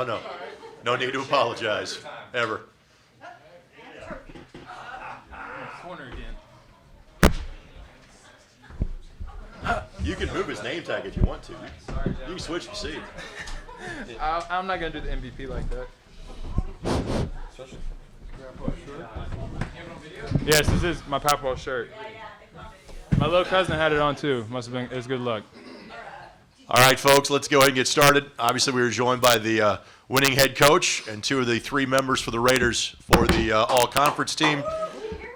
No. No need to apologize, ever. Corner again. You can move his name tag if you want to. You can switch your seat. I'm not going to do the MVP like that. Yes, this is my Papaw shirt. My little cousin had it on too. Must have been, it's good luck. All right, folks, let's go ahead and get started. Obviously, we were joined by the winning head coach and two of the three members for the Raiders for the all-conference team,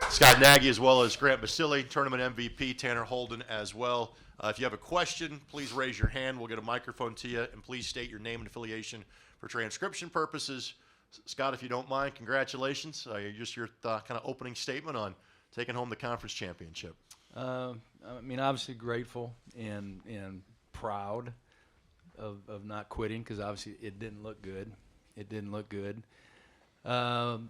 Scott Nagy as well as Grant Basile, tournament MVP, Tanner Holden as well. If you have a question, please raise your hand. We'll get a microphone to you, and please state your name and affiliation for transcription purposes. Scott, if you don't mind, congratulations. Just your kind of opening statement on taking home the conference championship. I mean, obviously grateful and proud of not quitting because obviously it didn't look good. It didn't look good. And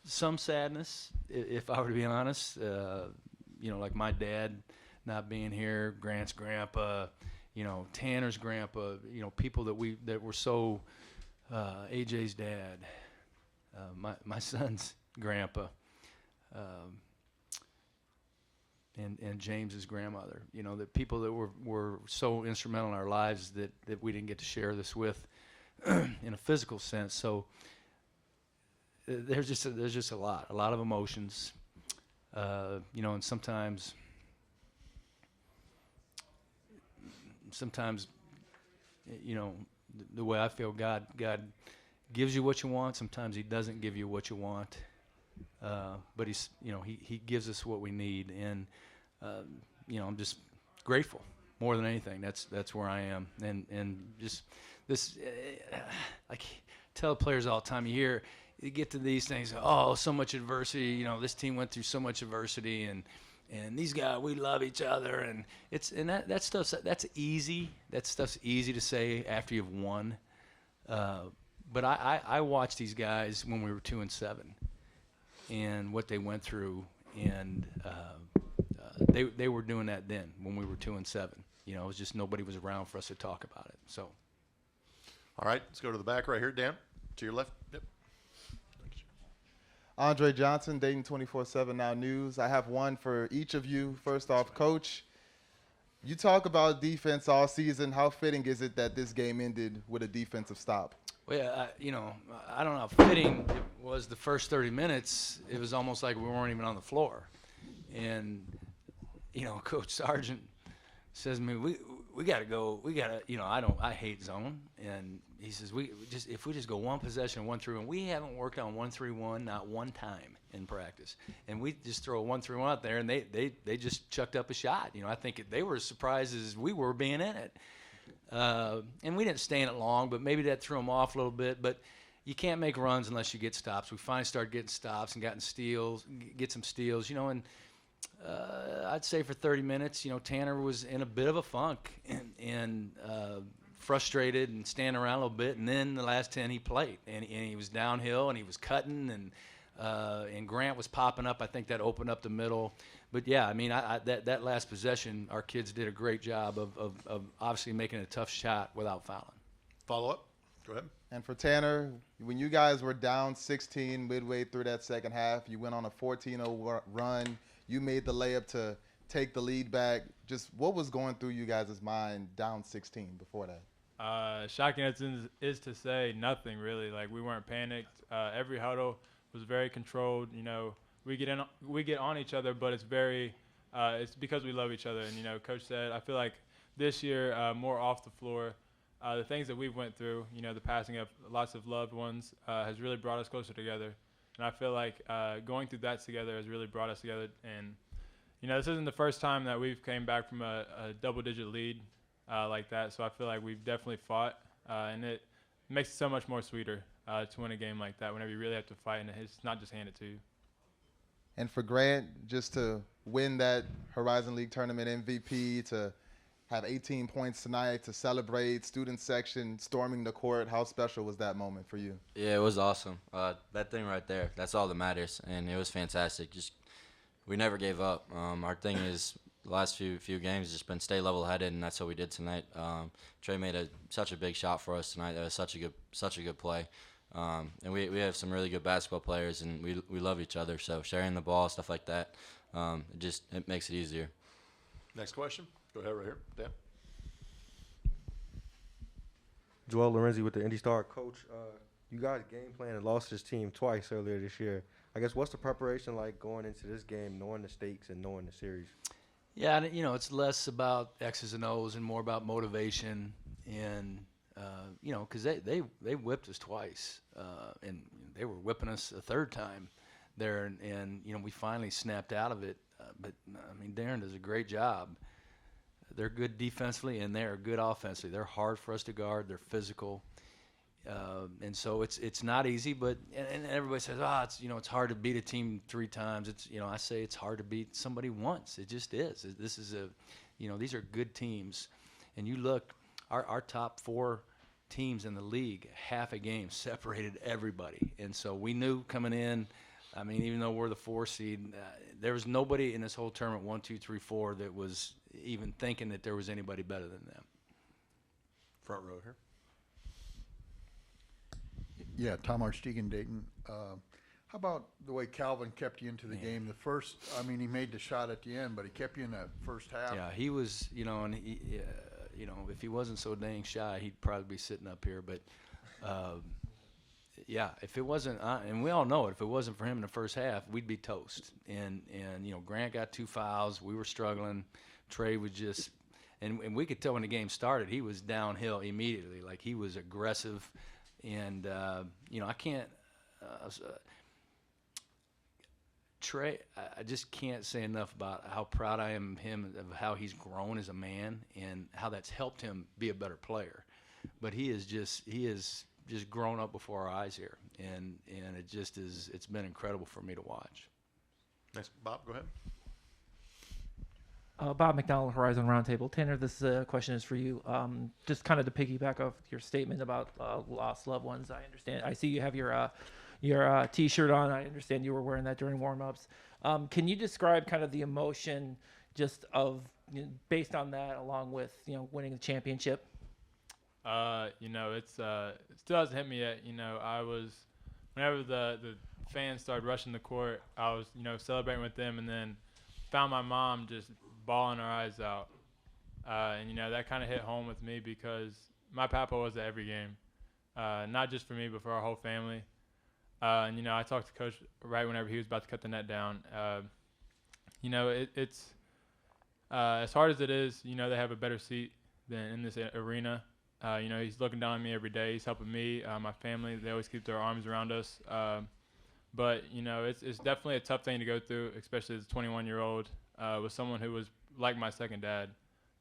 some sadness, if I were to be honest. Like my dad not being here, Grant's grandpa, Tanner's grandpa, people that were so AJ's dad, my son's grandpa, and James's grandmother, the people that were so instrumental in our lives that we didn't get to share this with in a physical sense. So there's just a lot of emotions, and sometimes the way I feel, God gives you what you want. Sometimes He doesn't give you what you want, but He gives us what we need, and I'm just grateful more than anything. That's where I am, and just this. I tell players all the time. You get to these things. Oh, so much adversity. This team went through so much adversity, and these guys, we love each other, and that stuff's easy. That stuff's easy to say after you've won. But I watched these guys when we were 2-7, and what they went through, and they were doing that then when we were 2-7. It was just nobody was around for us to talk about it. So. All right, let's go to the back right here, Dan. To your left. Yep. Andre Johnson, Dayton 24/7 Now News. I have one for each of you. First off, Coach, you talk about defense all season. How fitting is it that this game ended with a defensive stop? Well, I don't know how fitting it was the first 30 minutes. It was almost like we weren't even on the floor. And, Coach Sargent says to me, we got to go. We got to, I hate zone. And he says, if we just go one possession, 1-3-1, we haven't worked on 1-3-1 not one time in practice. And we just throw a 1-3-1 out there, and they just chucked up a shot. I think they were as surprised as we were being in it. And we didn't stay in it long, but maybe that threw them off a little bit. But you can't make runs unless you get stops. We finally started getting stops and gotten steals, get some steals, and I'd say for 30 minutes, Tanner was in a bit of a funk and frustrated and standing around a little bit. And then the last 10 he played, and he was downhill and he was cutting, and Grant was popping up. I think that opened up the middle. But yeah, I mean, that last possession, our kids did a great job of obviously making a tough shot without fouling. Follow up. Go ahead. And for Tanner, when you guys were down 16 midway through that second half, you went on a 14-0 run. You made the layup to take the lead back. Just what was going through you guys' mind down 16 before that? Shocking is to say nothing really. Like, we weren't panicked. Every huddle was very controlled. We get on each other, but it's because we love each other. And Coach said, I feel like this year more off the floor, the things that we've went through, the passing of lots of loved ones, has really brought us closer together. And I feel like going through that together has really brought us together. And this isn't the first time that we've came back from a double-digit lead like that. So I feel like we've definitely fought, and it makes it so much more sweeter to win a game like that whenever you really have to fight and it's not just handed to you. And for Grant, just to win that Horizon League tournament MVP, to have 18 points tonight, to celebrate, student section storming the court, how special was that moment for you? Yeah, it was awesome. That thing right there, that's all that matters, and it was fantastic. We never gave up. Our thing is the last few games, just been stay level-headed, and that's what we did tonight. Trey made such a big shot for us tonight. That was such a good play. And we have some really good basketball players, and we love each other. So sharing the ball, stuff like that, it makes it easier. Next question. Go ahead right here. Dan. Joel Lorenzi with the Indy Star. Coach, you guys game plan and lost this team twice earlier this year. I guess what's the preparation like going into this game, knowing the stakes and knowing the series? Yeah, it's less about X's and O's and more about motivation and because they whipped us twice and they were whipping us a third time there, and we finally snapped out of it. But I mean, Darren does a great job. They're good defensively and they're good offensively. They're hard for us to guard. They're physical. And so it's not easy, but and everybody says, it's hard to beat a team 3 times. It's I say it's hard to beat somebody once. It just is. This is these are good teams, and you look, our top 4 teams in the league, half a game separated everybody, and so we knew coming in. I mean, even though we're the 4 seed, there was nobody in this whole tournament 1, 2, 3, 4 that was even thinking that there was anybody better than them. Front row here. Yeah, Tom Arstegan, Dayton. How about the way Calvin kept you into the game? The first, he made the shot at the end, but he kept you in that first half. Yeah, he was, and he, if he wasn't so dang shy, he'd probably be sitting up here. But, yeah, if it wasn't, and we all know it, if it wasn't for him in the first half, we'd be toast. And Grant got 2 fouls. We were struggling. Trey was just, and we could tell when the game started, he was downhill immediately. Like, he was aggressive. And, I can't Trey, I just can't say enough about how proud I am of him, of how he's grown as a man and how that's helped him be a better player. But he is just grown up before our eyes here. And it just is, it's been incredible for me to watch. Next, Bob, go ahead. Bob McDonald, Horizon Roundtable. Tanner, this question is for you. Just kind of to piggyback off your statement about lost loved ones. I understand. I see you have your T-shirt on. I understand you were wearing that during warm-ups. Can you describe kind of the emotion just of based on that, along with winning the championship? It still hasn't hit me yet. I was whenever the fans started rushing the court, I was celebrating with them, and then found my mom just bawling her eyes out. And that kind of hit home with me because my papa was at every game, not just for me but for our whole family. And I talked to Coach right whenever he was about to cut the net down. It's as hard as it is. They have a better seat than in this arena. He's looking down on me every day. He's helping me, my family. They always keep their arms around us. But it's definitely a tough thing to go through, especially as a 21-year-old with someone who was like my second dad.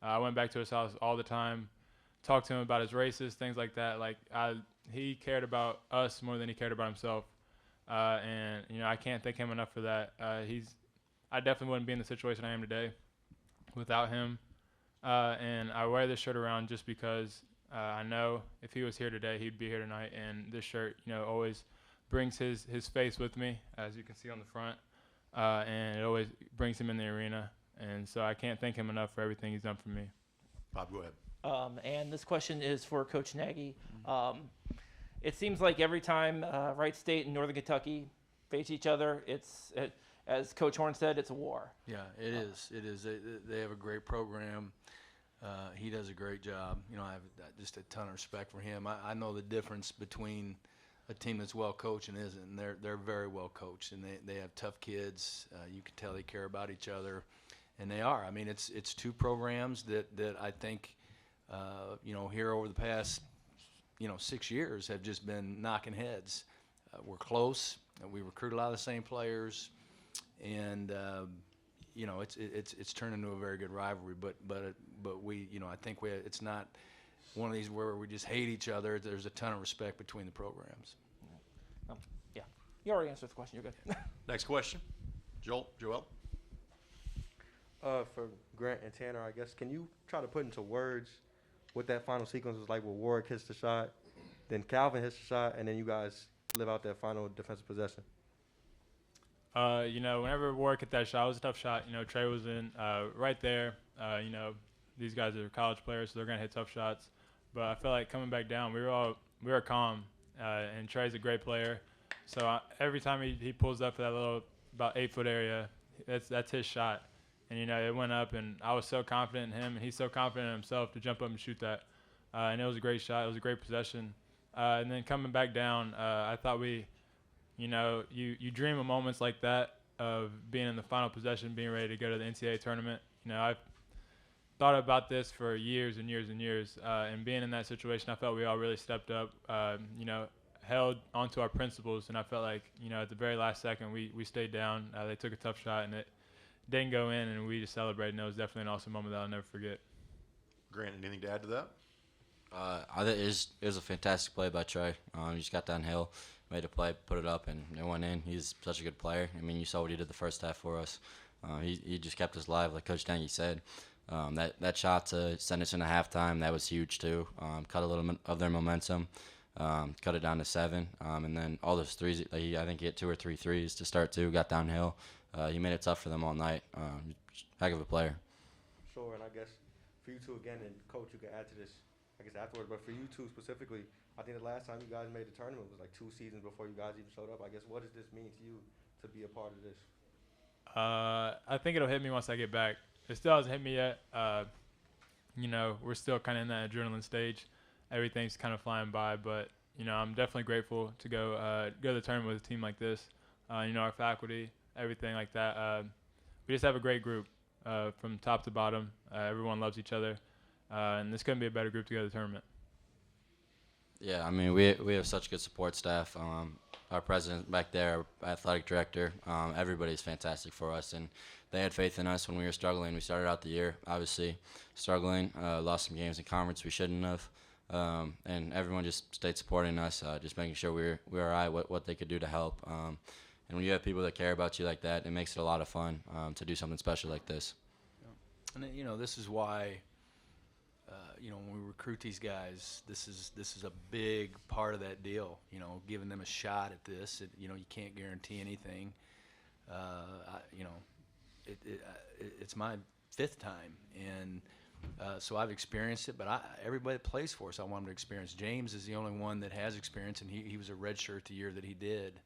I went back to his house all the time, talked to him about his races, things like that. He cared about us more than he cared about himself, and I can't thank him enough for that. I definitely wouldn't be in the situation I am today without him. And I wear this shirt around just because I know if he was here today, he'd be here tonight. And this shirt, always brings his face with me, as you can see on the front, and it always brings him in the arena. And so I can't thank him enough for everything he's done for me. Bob, go ahead. And this question is for Coach Nagy. It seems like every time Wright State and Northern Kentucky face each other, as Coach Horn said, it's a war. Yeah, it is. It is. They have a great program. He does a great job. I have just a ton of respect for him. I know the difference between a team that's well coached and isn't. And they're very well coached, and they have tough kids. You can tell they care about each other, and they are. I mean, it's 2 programs that I think here over the past 6 years have just been knocking heads. We're close. We recruit a lot of the same players, and it's turned into a very good rivalry. But we I think it's not one of these where we just hate each other. There's a ton of respect between the programs. Yeah, you already answered the question. You're good. Next question. Joel. For Grant and Tanner, I guess, can you try to put into words what that final sequence was like where Warwick hits the shot, then Calvin hits the shot, and then you guys live out that final defensive possession? You know, whenever Warwick hit that shot, it was a tough shot. You know, Trey was in right there. You know, these guys are college players, so they're gonna hit tough shots. But I felt like coming back down, we were calm. And Trey's a great player, so every time he pulls up for that little about 8-foot area, that's his shot. And you know, it went up, and I was so confident in him, and he's so confident in himself to jump up and shoot that. And it was a great shot. It was a great possession. And then coming back down, I thought you know, you dream of moments like that of being in the final possession, being ready to go to the NCAA tournament. You know, I've thought about this for years and years and years, and being in that situation, I felt we all really stepped up, you know, held onto our principles, and I felt like, you know, at the very last second, we stayed down. They took a tough shot, and it didn't go in, and we just celebrated, and it was definitely an awesome moment that I'll never forget. Grant, anything to add to that? I think it was a fantastic play by Trey. He just got downhill, made a play, put it up, and it went in. He's such a good player. I mean, you saw what he did the first half for us. He just kept us live, like Coach Nagy said. That shot to send us into halftime, that was huge too. Cut a little of their momentum, cut it down to 7, and then all those threes. I think he hit 2 or 3 threes to start too. Got downhill. He made it tough for them all night. Heck of a player. Sure, and I guess for you two again, and Coach, you can add to this, I guess afterwards. But for you two specifically, I think the last time you guys made the tournament was like 2 seasons before you guys even showed up. I guess what does this mean to you to be a part of this? I think it'll hit me once I get back. It still hasn't hit me yet. You know, we're still kind of in that adrenaline stage. Everything's kind of flying by, but you know, I'm definitely grateful to go to the tournament with a team like this. You know, our faculty, everything like that. We just have a great group from top to bottom. Everyone loves each other, and this couldn't be a better group to go to the tournament. Yeah, I mean, we have such good support staff. Our president back there, our athletic director, everybody's fantastic for us, and they had faith in us when we were struggling. We started out the year, obviously, struggling, lost some games in conference we shouldn't have, and everyone just stayed supporting us, just making sure we were all right, what they could do to help. And when you have people that care about you like that, it makes it a lot of fun to do something special like this. And you know, this is why, you know, when we recruit these guys, this is a big part of that deal. You know, giving them a shot at this. You know, you can't guarantee anything. You know, it's my 5th time, and so I've experienced it. But everybody that plays for us, I want them to experience. James is the only one that has experience, and he was a redshirt the year that he did,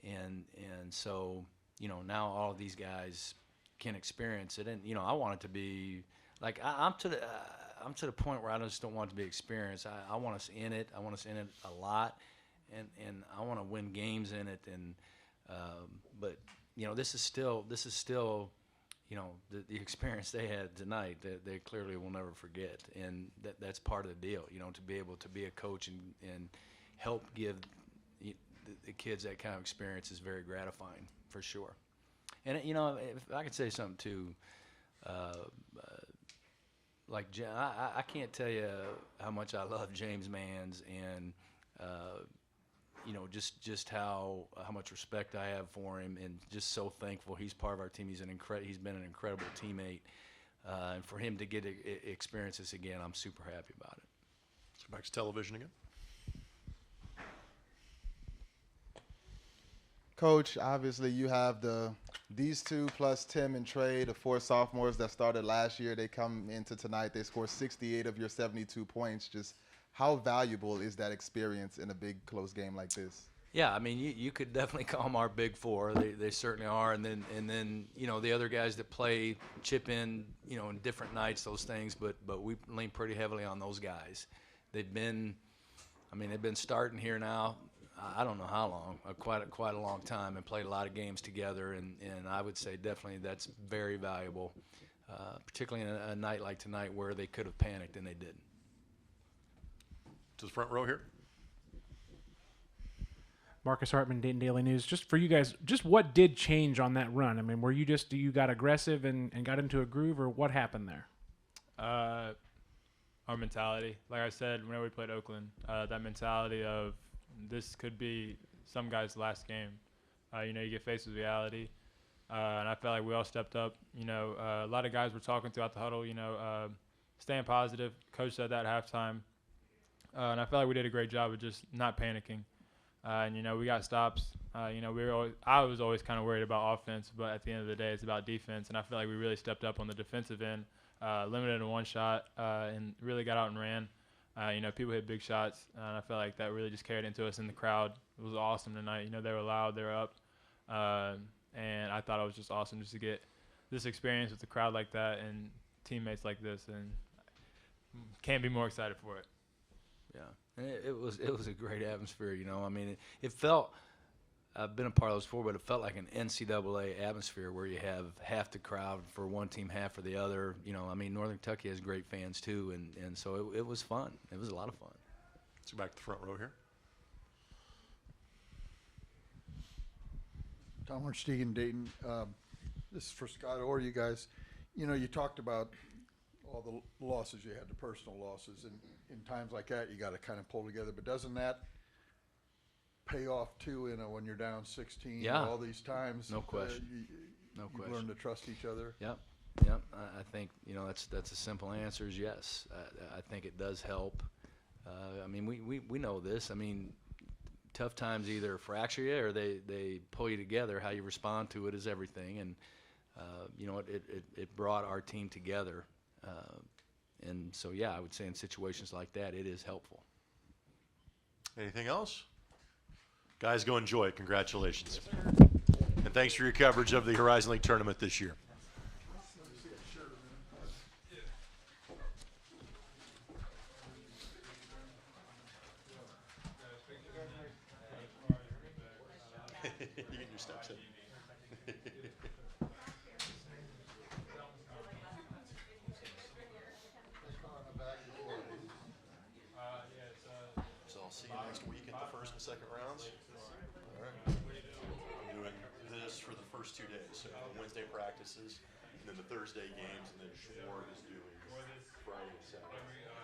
and so, you know, now all of these guys can experience it, and you know, I want it to be like I'm to the point where I just don't want it to be experience. I want us in it. I want us in it a lot, and I want to win games in it. And but you know, this is still you know, the experience they had tonight that they clearly will never forget, and that's part of the deal. You know, to be able to be a coach and help give the kids that kind of experience is very gratifying for sure. And you know, if I could say something too. Like I can't tell you how much I love James Manns, and you know, just how much respect I have for him, and just so thankful he's part of our team. He's been an incredible teammate, and for him to get to experience this again, I'm super happy about it. Let's go back to television again. Coach, obviously you have these 2 plus Tim and Trey, the 4 sophomores that started last year. They come into tonight. They score 68 of your 72 points. Just how valuable is that experience in a big close game like this? Yeah, I mean, you could definitely call them our big 4. They certainly are. And then you know, the other guys that play chip in, you know, in different nights, those things. But we lean pretty heavily on those guys. They've been starting here now. I don't know how long, quite a long time, and played a lot of games together, and I would say definitely that's very valuable, particularly in a night like tonight where they could have panicked and they didn't. To the front row here. Marcus Hartman, Dayton Daily News. Just for you guys, just what did change on that run? I mean, were you got aggressive and got into a groove, or what happened there? Our mentality, like I said, whenever we played Oakland, that mentality of this could be some guy's last game. You know, you get faced with reality, and I felt like we all stepped up. You know, a lot of guys were talking throughout the huddle, you know, staying positive. Coach said that at halftime, and I felt like we did a great job of just not panicking. And you know, we got stops. You know, I was always kind of worried about offense, but at the end of the day, it's about defense. And I feel like we really stepped up on the defensive end, limited to one shot, and really got out and ran. You know, people hit big shots, and I felt like that really just carried into us in the crowd. It was awesome tonight. You know, they were loud, they were up, and I thought it was just awesome just to get this experience with the crowd like that and teammates like this, and can't be more excited for it. Yeah, and it was a great atmosphere. You know, I mean, it felt. I've been a part of those before, but it felt like an NCAA atmosphere where you have half the crowd for one team, half for the other. You know, I mean, Northern Kentucky has great fans too, and so it was fun. It was a lot of fun. Let's go back to the front row here. Tom Hornstein, Dayton. This is for Scott or you guys. You know, you talked about all the losses you had, the personal losses, and in times like that, you got to kind of pull together. But doesn't that pay off too, when you're down 16 Yeah. all these times? No question. No you question. learn to trust each other. Yep. I think, you know, that's a simple answer is yes. I think it does help. I mean, we know this. I mean, tough times either fracture you or they pull you together. How you respond to it is everything. And, you know, it brought our team together. And so, yeah, I would say in situations like that, it is helpful. Anything else? Guys, go enjoy it. Congratulations. And thanks for your coverage of the Horizon League tournament this year. You get your steps in. So I'll see you next week at the first and second rounds. All right. I'm doing this for the first 2 days. So Wednesday practices, and then the Thursday games, and then Schwartz is doing Friday and Saturday.